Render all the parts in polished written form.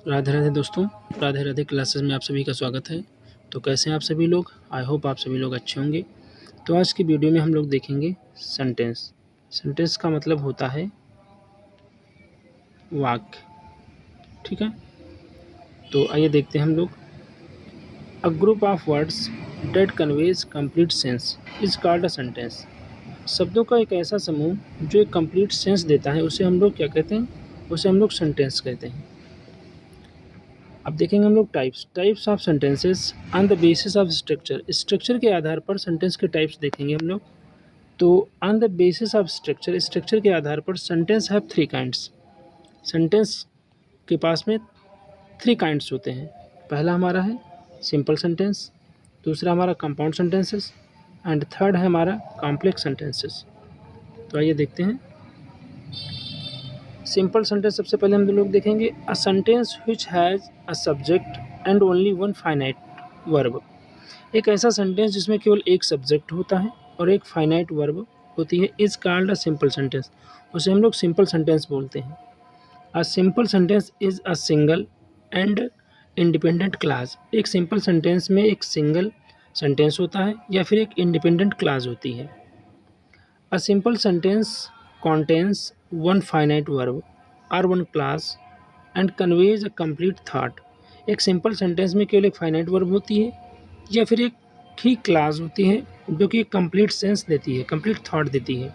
राधे राधे दोस्तों, राधे राधे क्लासेस में आप सभी का स्वागत है। तो कैसे हैं आप सभी लोग? आई होप आप सभी लोग अच्छे होंगे। तो आज की वीडियो में हम लोग देखेंगे सेंटेंस। सेंटेंस का मतलब होता है वाक्य, ठीक है। तो आइए देखते हैं हम लोग। A group of words that conveys complete sense is called a sentence. शब्दों का एक ऐसा समूह जो एक कंप्लीट सेंस देता है उसे हम लोग क्या कहते हैं? उसे हम लोग सेंटेंस कहते हैं। अब देखेंगे हम लोग types of sentences on the basis of structure. Structure के आधार पर सेंटेंस के टाइप्स देखेंगे हम लोग। तो on the basis of structure के आधार पर sentence have three kinds. Sentence के पास में थ्री काइंड्स होते हैं। पहला हमारा है सिंपल सेंटेंस, दूसरा हमारा कंपाउंड सेंटेंसेस एंड थर्ड है हमारा कॉम्प्लेक्स सेंटेंसेस। तो आइए देखते हैं। सिंपल सेंटेंस सबसे पहले हम लोग देखेंगे। अ sentence which has a subject and only one finite verb. एक ऐसा सेंटेंस जिसमें केवल एक सब्जेक्ट होता है और एक फाइनाइट वर्ब होती है is called a simple sentence. उसे हम लोग सिंपल सेंटेंस बोलते हैं। A simple sentence is a single and independent class. एक सिंपल सेंटेंस में एक सिंगल सेंटेंस होता है या फिर एक इंडिपेंडेंट क्लास होती है। A simple sentence contains one finite verb or one class and conveys a complete thought। एक सिंपल सेंटेंस में केवल एक फाइनाइट वर्ब होती है या फिर एक ही क्लास होती है जो कि एक कंप्लीट सेंस देती है, कंप्लीट थॉट देती है।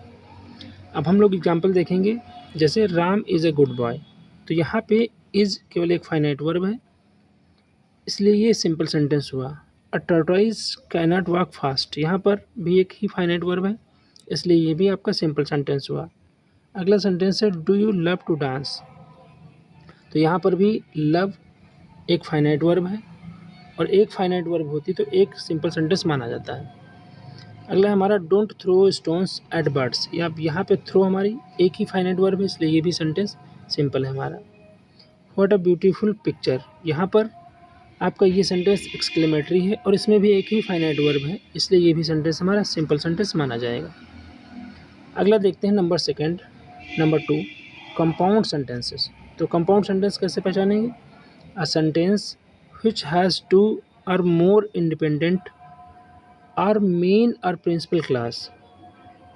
अब हम लोग एग्जांपल देखेंगे, जैसे Ram is a good boy. तो यहाँ पे इज़ केवल एक फाइनाइट वर्ब है, इसलिए ये सिंपल सेंटेंस हुआ। A tortoise can not walk fast, यहाँ पर भी एक ही फाइनाइट वर्ब है, इसलिए ये भी आपका सिंपल सेंटेंस हुआ। अगला सेंटेंस है do you love to dance. तो यहाँ पर भी लव एक फाइनाइट वर्ब है और एक फाइनाइट वर्ब होती तो एक सिंपल सेंटेंस माना जाता है। अगला है हमारा don't throw stones at birds. यहाँ पे थ्रो हमारी एक ही फाइनाइट वर्ब है, इसलिए ये भी सेंटेंस सिंपल है हमारा। व्हाट अ ब्यूटीफुल पिक्चर, यहाँ पर आपका ये सेंटेंस एक्सक्लेमेटरी है और इसमें भी एक ही फाइनाइट वर्ब है, इसलिए ये भी सेंटेंस हमारा सिंपल सेंटेंस माना जाएगा। अगला देखते हैं नंबर 2 कंपाउंड सेंटेंसेस। तो कंपाउंड सेंटेंस कैसे पहचानेंगे? A sentence which has two और मोर इंडिपेंडेंट और मेन और प्रिंसिपल क्लास।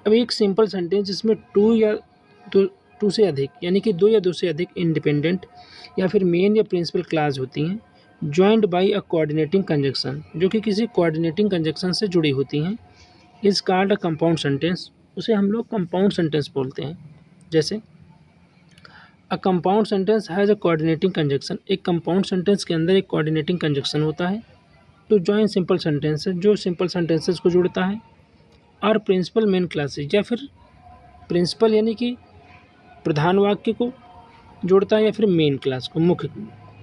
अब एक सिंपल सेंटेंस जिसमें टू से अधिक यानी कि दो या दो से अधिक इंडिपेंडेंट या फिर मेन या प्रिंसिपल क्लास होती हैं, joined by a coordinating conjunction, जो कि किसी कोऑर्डिनेटिंग कंजक्शन से जुड़ी होती हैं, is called a compound sentence. उसे हम लोग कंपाउंड सेंटेंस बोलते हैं। जैसे a compound sentence has a coordinating conjunction. एक कंपाउंड सेंटेंस के अंदर एक कोऑर्डिनेटिंग कंजक्शन होता है टू जॉइन सिंपल सेंटेंसेस, जो सिंपल सेंटेंसेस को जोड़ता है, और प्रिंसिपल मेन क्लासेज, या फिर प्रिंसिपल यानी कि प्रधान वाक्य को जोड़ता है या फिर मेन क्लास को, मुख्य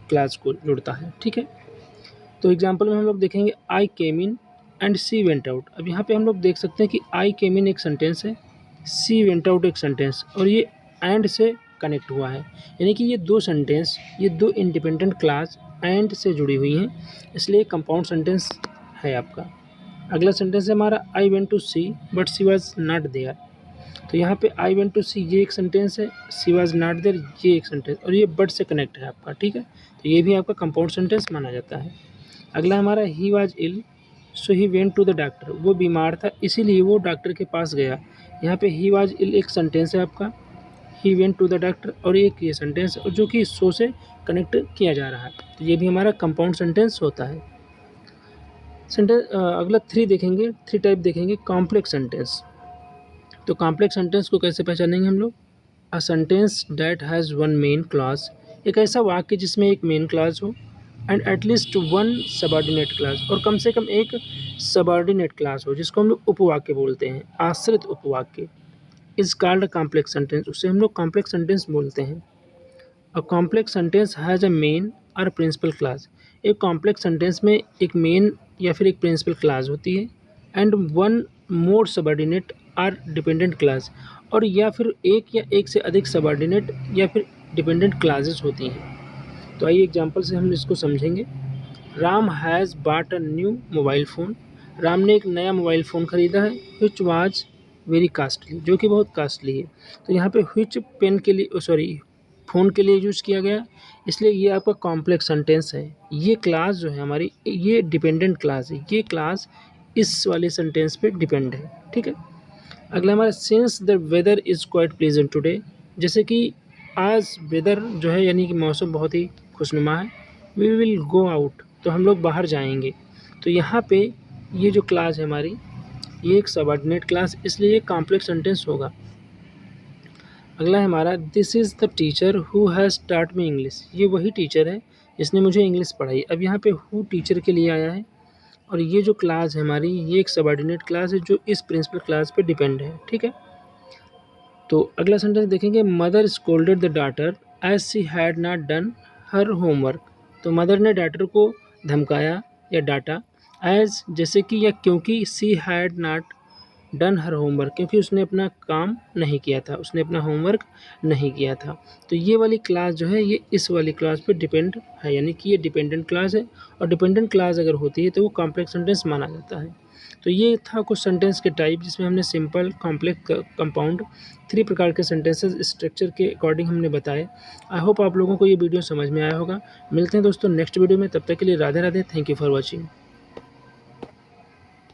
क्लास को जोड़ता है, ठीक है। तो एग्जाम्पल में हम लोग देखेंगे I came in and she went out. अब यहाँ पे हम लोग देख सकते हैं कि आई केम इन एक सेंटेंस है, सी वेंट आउट एक सेंटेंस, और ये एंड से कनेक्ट हुआ है, यानी कि ये दो सेंटेंस, ये दो इंडिपेंडेंट क्लास एंड से जुड़ी हुई हैं, इसलिए कंपाउंड सेंटेंस है आपका। अगला सेंटेंस है हमारा I went to see but she was not there. तो यहाँ पे आई वेंट टू सी ये एक सेंटेंस है, सी वॉज नॉट देयर ये एक सेंटेंस, और ये बट से कनेक्ट है आपका, ठीक है। तो ये भी आपका कंपाउंड सेंटेंस माना जाता है। अगला हमारा he was ill so he went to the doctor. वो बीमार था इसीलिए वो डॉक्टर के पास गया। यहाँ पे ही वॉज इल एक सेंटेंस है आपका, he went to the doctor और एक ये सेंटेंस जो कि सो से कनेक्ट किया जा रहा है, तो ये भी हमारा कंपाउंड सेंटेंस होता है। अगला थ्री टाइप देखेंगे कॉम्प्लेक्स सेंटेंस। तो कॉम्प्लेक्स सेंटेंस को कैसे पहचानेंगे हम लोग? A sentence that has one main class. एक ऐसा वाक्य जिसमें एक मेन क्लास हो and at least one subordinate class, और कम से कम एक सबऑर्डिनेट क्लास हो, जिसको हम लोग उपवाक्य बोलते हैं, आश्रित उपवाक्य, is called a complex sentence. उसे हम लोग कॉम्प्लेक्स सेंटेंस बोलते हैं। A complex sentence has a main और प्रिंसिपल क्लास। एक कॉम्प्लेक्स सेंटेंस में एक मेन या फिर एक प्रिंसिपल क्लास होती है एंड वन मोर सबऑर्डिनेट और डिपेंडेंट क्लास, और या फिर एक या एक से अधिक सबऑर्डिनेट या फिर डिपेंडेंट क्लासेस होती हैं। तो आइए एग्जांपल से हम इसको समझेंगे। Ram has bought a new mobile phone. Ram ने एक नया मोबाइल फ़ोन ख़रीदा है, विच वाज वेरी कास्टली, जो कि बहुत कास्टली है। तो यहाँ पे विच पेन के लिए फ़ोन के लिए यूज़ किया गया, इसलिए ये आपका कॉम्प्लेक्स सेंटेंस है। ये क्लास जो है हमारी, ये डिपेंडेंट क्लास है, ये क्लास इस वाले सेंटेंस पे डिपेंड है, ठीक है। अगला हमारा since the weather is quite pleasant today, जैसे कि आज वेदर जो है यानी कि मौसम बहुत ही खुशनुमा है। वी विल गो आउट, तो हम लोग बाहर जाएंगे। तो यहाँ पे ये जो क्लास है हमारी, ये एक सबऑर्डिनेट क्लास, इसलिए ये कॉम्प्लेक्स सेंटेंस होगा। अगला है हमारा this is the teacher who has taught me English, ये वही टीचर है जिसने मुझे इंग्लिश पढ़ाई। अब यहाँ पे हु टीचर के लिए आया है और ये जो क्लास है हमारी, ये एक सबऑर्डिनेट क्लास है जो इस प्रिंसिपल क्लास पे डिपेंड है, ठीक है। तो अगला सेंटेंस देखेंगे, mother scolded the daughter as she had not done her homework. तो मदर ने डॉटर को धमकाया या डांटा, एज जैसे कि या क्योंकि she had not done her homework, क्योंकि उसने अपना काम नहीं किया था, उसने अपना होमवर्क नहीं किया था। तो ये वाली क्लास जो है ये इस वाली क्लास पे डिपेंड है, यानी कि ये डिपेंडेंट क्लास है, और डिपेंडेंट क्लास अगर होती है तो वो कॉम्प्लेक्स सेंटेंस माना जाता है। तो ये था कुछ सेंटेंस के टाइप, जिसमें हमने सिंपल, कॉम्प्लेक्स, कंपाउंड, 3 प्रकार के सेंटेंसेस स्ट्रक्चर के अकॉर्डिंग हमने बताए। आई होप आप लोगों को ये वीडियो समझ में आया होगा। मिलते हैं दोस्तों नेक्स्ट वीडियो में, तब तक के लिए Radhe Radhe. Thank you for watching.